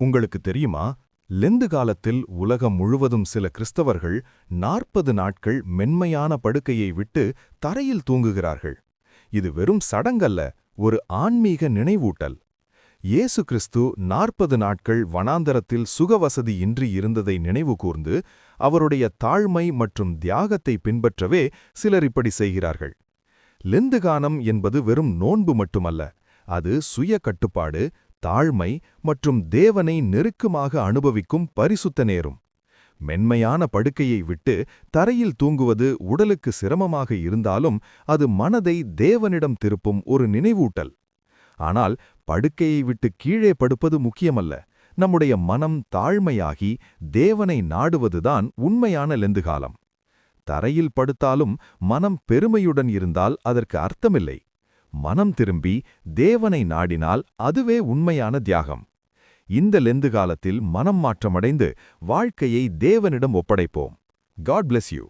உங்களுக்கு தெரியுமா, லெந்து காலத்தில் உலகம் முழுவதும் சில கிறிஸ்தவர்கள் 40 நாட்கள் மென்மையான படுக்கையை விட்டு தரையில் தூங்குகிறார்கள். இது வெறும் சடங்கல்ல, ஒரு ஆன்மீக நினைவூட்டல். இயேசு கிறிஸ்து 40 நாட்கள் வனாந்தரத்தில் சுகவசதி இன்றி இருந்ததை நினைவுகூர்ந்து அவருடைய தாழ்மை மற்றும் தியாகத்தை பின்பற்றவே சிலர் இப்படி செய்கிறார்கள். லெந்து கானம் என்பது வெறும் நோன்பு மட்டுமல்ல, அது சுய கட்டுப்பாடு, தாழ்மை மற்றும் தேவனை நெருக்கமாக அனுபவிக்கும் பரிசுத்த நேரம். மென்மையான படுக்கையை விட்டு தரையில் தூங்குவது உடலுக்கு சிரமமாக இருந்தாலும் அது மனதை தேவனிடம் திருப்பும் ஒரு நினைவூட்டல். ஆனால் படுக்கையை விட்டு கீழே படுப்பது முக்கியமல்ல, நம்முடைய மனம் தாழ்மையாகி தேவனை நாடுவதுதான் உண்மையான லெந்துகாலம். தரையில் படுத்தாலும் மனம் பெருமையுடன் இருந்தால் அதற்கு அர்த்தமில்லை. மனம் திரும்பி தேவனை நாடினால் அதுவே உண்மையான தியாகம். இந்த லெந்து காலத்தில் மனம் மாற்றமடைந்து வாழ்க்கையை தேவனிடம் ஒப்படைப்போம். God bless you.